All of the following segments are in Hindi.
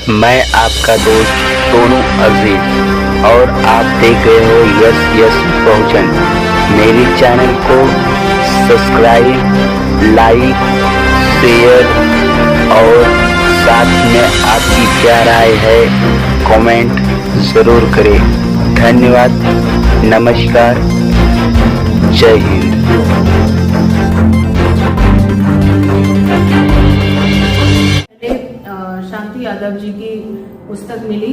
मैं आपका दोस्त सोनू अजीज और आप देख रहे हो यस यस बहुजन। मेरे चैनल को सब्सक्राइब, लाइक, शेयर और साथ में आपकी क्या राय है कमेंट जरूर करें। धन्यवाद, नमस्कार, जय हिंद। शांति यादव जी की पुस्तक मिली।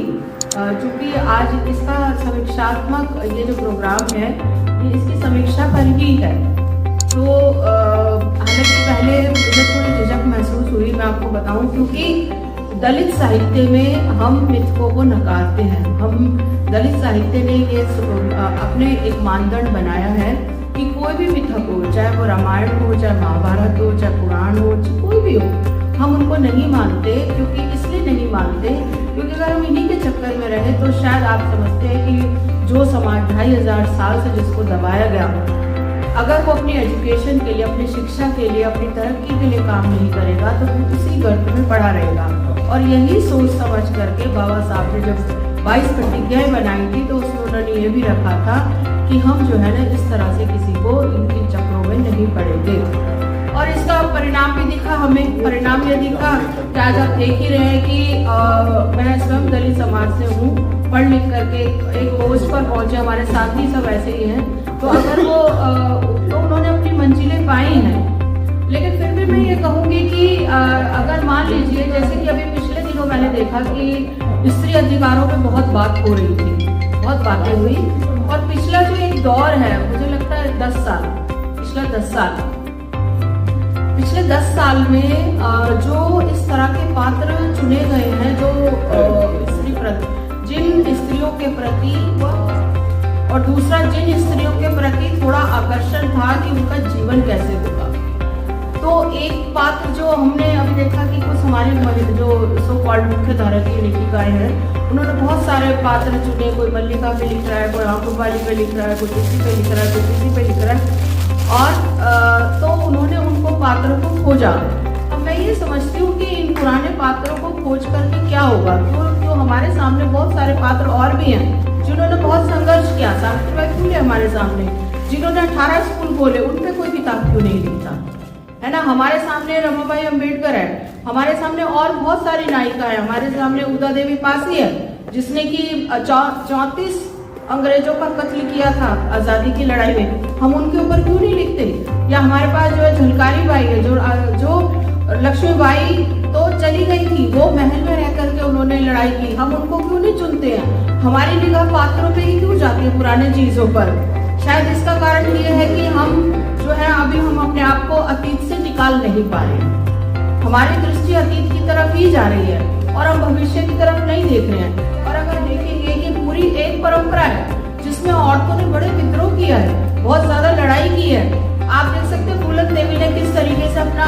चूंकि आज इसका समीक्षात्मक ये जो प्रोग्राम है ये इसकी समीक्षा पर ही है, तो हालांकि पहले मुझे थोड़ी झिझक महसूस हुई, मैं आपको बताऊं, क्योंकि दलित साहित्य में हम मिथकों को नकारते हैं। हम दलित साहित्य ने ये अपने एक मानदंड बनाया है कि कोई भी मिथक हो, चाहे वो रामायण हो, चाहे महाभारत हो, चाहे पुराण हो, कोई भी हो, हम उनको नहीं मानते। क्योंकि इसलिए नहीं मानते क्योंकि अगर हम इन्हीं के चक्कर में रहे तो शायद आप समझते हैं कि जो समाज 2500 साल से जिसको दबाया गया, अगर वो अपनी एजुकेशन के लिए, अपनी शिक्षा के लिए, अपनी तरक्की के लिए काम नहीं करेगा तो वो उसी गर्त में पड़ा रहेगा। और यही सोच समझ करके बाबा साहब ने जब 22 प्रतिज्ञाएं बनाई थी तो उसमें उन्होंने ये भी रखा था कि हम जो है ना इस तरह से किसी को इनके चक्रों में नहीं पड़ेंगे। और इसका परिणाम भी दिखा हमें। परिणाम ये दिखा कि आज आप देख ही रहे हैं कि मैं स्वयं दलित समाज से हूँ, पढ़ लिख करके एक पोस्ट पर पहुंचे, हमारे साथी सब ऐसे ही हैं, तो अगर वो तो उन्होंने अपनी मंजिलें पाई हैं। लेकिन फिर भी मैं ये कहूँगी कि अगर मान लीजिए जैसे कि अभी पिछले दिनों मैंने देखा कि स्त्री अधिकारों पे बहुत बात हो रही थी, बहुत बातें हुई, और पिछला जो एक दौर है, मुझे लगता है 10 साल, पिछले 10 साल में जो इस तरह के पात्र चुने गए हैं, जो जिन स्त्रियों के प्रति, और दूसरा जिन स्त्रियों के प्रति थोड़ा आकर्षण था कि उनका जीवन कैसे होगा। तो एक पात्र जो हमने अभी देखा कि कुछ हमारे जो सो कॉल्ड मुख्य धारा की लेखिकाएं हैं, उन्होंने बहुत सारे पात्र चुने। कोई मल्लिका पे लिख रहा है, कोई आंखोपाली पे लिख रहा है, कोई किसी पे लिख रहा है, कोई किसी पे लिख रहा है, और तो उन्होंने उनको पात्रों को खोजा। अब मैं ये समझती हूँ कि इन पुराने पात्रों को खोज करके क्या होगा। तो हमारे सामने बहुत सारे पात्र और भी हैं जिन्होंने बहुत संघर्ष किया। सावित्रीबाई फुले हमारे सामने, जिन्होंने 18 स्कूल खोले, उन पे कोई किताब क्यों नहीं लिखता है ना। हमारे सामने रमाबाई अम्बेडकर है, हमारे सामने और बहुत सारी नायिका है, हमारे सामने उदा देवी पासी है जिसने कि 34 अंग्रेजों का कत्ल किया था आजादी की लड़ाई में, हम उनके ऊपर क्यों नहीं लिखते। या हमारे पास जो है झलकारी बाई है, जो लक्ष्मीबाई तो चली गई थी, वो महल में रह करके उन्होंने लड़ाई की, हम उनको क्यों नहीं चुनते हैं। हमारी निगाह पात्रों पे ही क्यों जाती है, पुराने चीजों पर। शायद इसका कारण ये है कि हम जो है अभी हम अपने आप को अतीत से निकाल नहीं पा रहे। हमारी दृष्टि अतीत की तरफ ही जा रही है और हम भविष्य की तरफ नहीं देख रहे हैं। और अगर देखेंगे कि पूरी एक परंपरा है जिसमें औरतों ने बड़े विद्रोह किया है, बहुत ज्यादा लड़ाई की है। आप देख सकते हैं फूलन देवी ने किस तरीके से अपना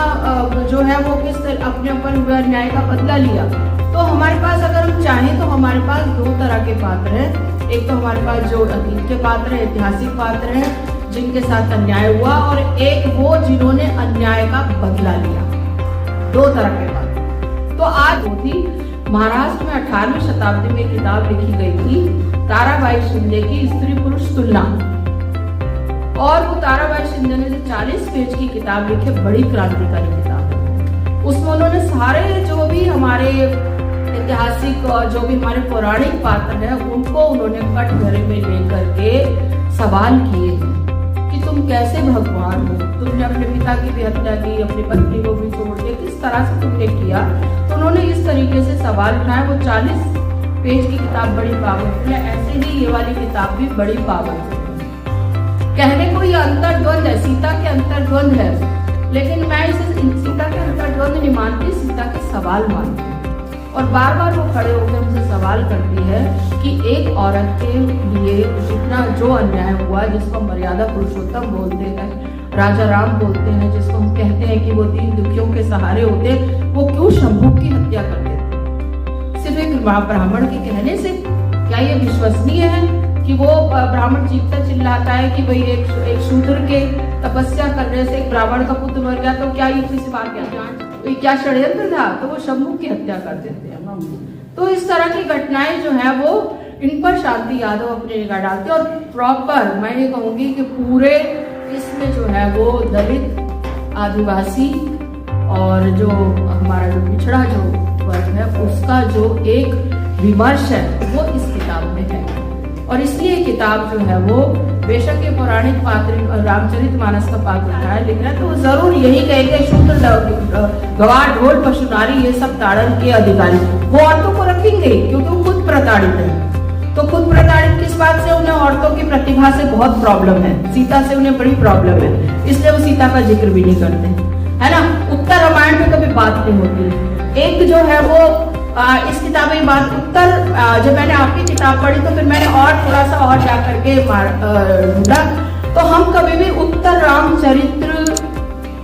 जो है वो अपने ऊपर हुए अन्याय का बदला लिया। तो हमारे पास अगर हम चाहें तो हमारे पास 2 तरह के पात्र हैं। एक तो हमारे पास जो अतीत के पात्र हैं, ऐतिहासिक पात्र हैं जिनके साथ अन्याय हुआ, और एक वो जिन्होंने अन्याय का बदला लिया। 2 तरह के पात्र। तो आज वो थी महाराष्ट्र में 18वीं शताब्दी में किताब लिखी गई थी ताराबाई शिंदे की स्त्री पुरुष तुलना, और वो ताराबाई शिंदे ने जो 40 पेज की किताब लिखी, बड़ी क्रांतिकारी किताब है। उसमें उन्होंने सारे जो भी हमारे ऐतिहासिक और जो भी हमारे पौराणिक पात्र हैं उनको उन्होंने कटघरे में लेकर के सवाल किए हैं कि तुम कैसे भगवान हो, तुमने अपने पिता की भी हत्या की, अपनी पत्नी को भी छोड़ दिया, किस तरह से तुमने किया। तो उन्होंने इस तरीके से सवाल उठाए। वो 40 पेज की किताब बड़ी पावरफुल है। ऐसे ही ये वाली किताब भी बड़ी पावरफुल है। कहने को ये अंतर्द्वंद है, सीता के अंतर्द्वंद है, लेकिन मैं इसे सीता के अंतर्द्वंद नहीं मानती, सीता के सवाल मानती हूँ। और बार बार वो खड़े होकर मुझे सवाल करती है कि एक औरत के लिए जितना जो अन्याय हुआ, जिसको मर्यादा पुरुषोत्तम बोलते हैं, राजा राम बोलते हैं, जिसको हम कहते हैं कि वो दीन दुखियों के सहारे होते, वो क्यों शंभू की हत्या कर देते सिर्फ एक ब्राह्मण के कहने से। क्या ये विश्वसनीय है कि वो ब्राह्मण चीखता चिल्लाता है कि भाई एक शूद्र के तपस्या करने से एक ब्राह्मण का पुत्र मर गया, तो क्या ये किसी बात क्या क्या षड्यंत्र था, तो वो शंभू की हत्या कर देते हैं। तो इस तरह की घटनाएं जो है वो इन पर शांति यादव अपनी निगाह डालती है। और प्रॉपर मैं ये कहूंगी कि पूरे इसमें जो है वो दलित, आदिवासी और जो हमारा जो पिछड़ा जो वर्ग है उसका जो एक विमर्श है वो इस किताब में है। और इसलिए किताब जो है वो बेशक ये पौराणिक पात्र रामचरितमानस का पात्र उठाया लिख रहा है, तो जरूर यही कहेंगे शूद्र गवार ढोल पशु नारी ये सब ताड़न के अधिकारी वो औरतों को रखेंगे, क्योंकि वो खुद प्रताड़ित है। तो खुद प्रताड़ित किस बात से? उन्हें औरतों की प्रतिभा से बहुत प्रॉब्लम है, सीता से उन्हें बड़ी प्रॉब्लम है, इसलिए वो सीता का जिक्र भी नहीं करते, है ना। उत्तर रामायण में कभी बात नहीं होती। एक जो है वो इस किताब में बात उत्तर, जब मैंने आपकी किताब पढ़ी तो फिर मैंने और थोड़ा सा और जा करके ढूंढा, तो हम कभी भी उत्तर रामचरित्र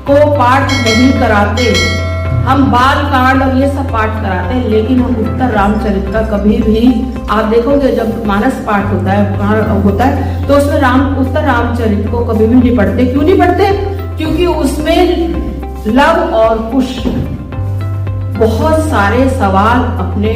को पाठ नहीं कराते, हम बाल कांड और ये सब पाठ कराते हैं, लेकिन हम उत्तर रामचरित्र का कभी भी, आप देखोगे जब मानस पाठ होता है तो उसमें उत्तर रामचरित्र को कभी भी नहीं पढ़ते। क्यों नहीं पढ़ते? क्योंकि उसमें लव और कुश बहुत सारे सवाल अपने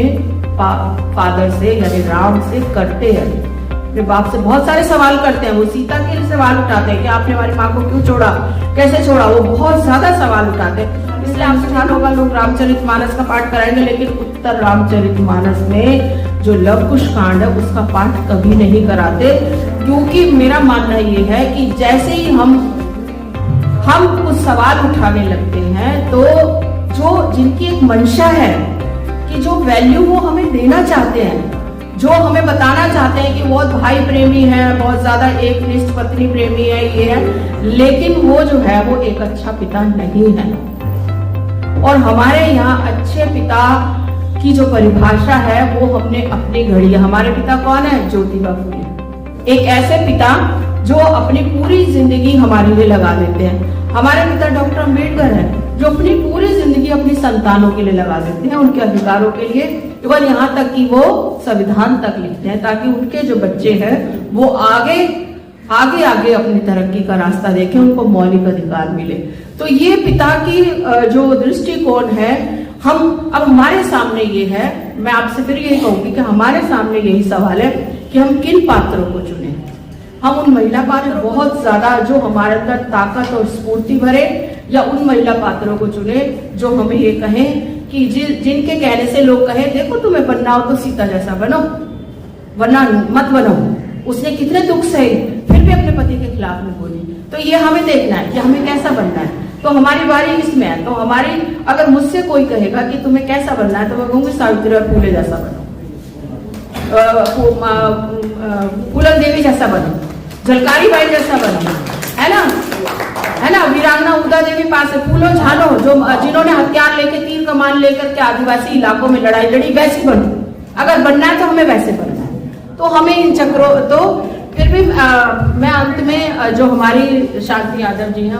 फादर से यानी राम से करते हैं, अपने बाप से बहुत सारे सवाल करते हैं। वो सीता के लिए सवाल उठाते हैं कि आपने हमारी माँ को क्यों छोड़ा, कैसे छोड़ा, वो बहुत ज्यादा सवाल उठाते हैं। इसलिए आपसे ध्यान होगा, लोग रामचरितमानस का पाठ कराएंगे, लेकिन उत्तर रामचरितमानस में जो लव कुश कांड है उसका पाठ कभी नहीं कराते, क्योंकि मेरा मानना ये है कि जैसे ही हम कुछ सवाल उठाने लगते हैं तो जो जिनकी एक मंशा है कि जो वैल्यू वो हमें देना चाहते हैं, जो हमें बताना चाहते हैं कि बहुत भाई प्रेमी है, बहुत ज्यादा एकनिष्ठ पत्नी प्रेमी है, ये है, लेकिन वो जो है वो एक अच्छा पिता नहीं है। और हमारे यहाँ अच्छे पिता की जो परिभाषा है वो हमने अपनी घड़ी, हमारे पिता कौन है? ज्योतिबा फुले, एक ऐसे पिता जो अपनी पूरी जिंदगी हमारे लिए लगा देते हैं। हमारे पिता डॉक्टर अम्बेडकर है, जो अपनी पूरी जिंदगी अपनी संतानों के लिए लगा देते हैं, उनके अधिकारों के लिए, केवल यहाँ तक कि वो संविधान तक लिखते हैं ताकि उनके जो बच्चे हैं वो आगे अपनी तरक्की का रास्ता देखें, उनको मौलिक अधिकार मिले। तो ये पिता की जो दृष्टिकोण है, अब हमारे सामने ये है, मैं आपसे फिर यही कहूंगी कि हमारे सामने यही सवाल है कि हम किन पात्रों को चुने। हम उन महिला पात्र बहुत ज्यादा जो हमारे अंदर ताकत और स्फूर्ति भरे, या उन महिला पात्रों को चुने जो हमें ये कहें कि जिनके कहने से लोग कहें देखो तुम्हें बनना हो तो सीता जैसा बनो, वरना मत बनो। उसने कितने दुख सहे फिर भी अपने पति के खिलाफ में बोली। तो ये हमें देखना है कि हमें कैसा बनना है। तो हमारी बारी इसमें है। तो हमारी, अगर मुझसे कोई कहेगा कि तुम्हें कैसा बनना है, तो मैं कहूंगी सावित्रीबाई फुले जैसा बनो, फूलन देवी जैसा बनो, झलकारी बाई जैसा बनो, है ना, वीरांगना उदा देवी पास फूलो झानो, जो जिन्होंने हथियार लेके तीर कमान लेकर के आदिवासी इलाकों में लड़ाई लड़ी, वैसी बनो। अगर बनना है तो हमें वैसे बनना है। तो हमें इन चक्रों, तो फिर भी मैं अंत में जो हमारी शांति यादव जी हैं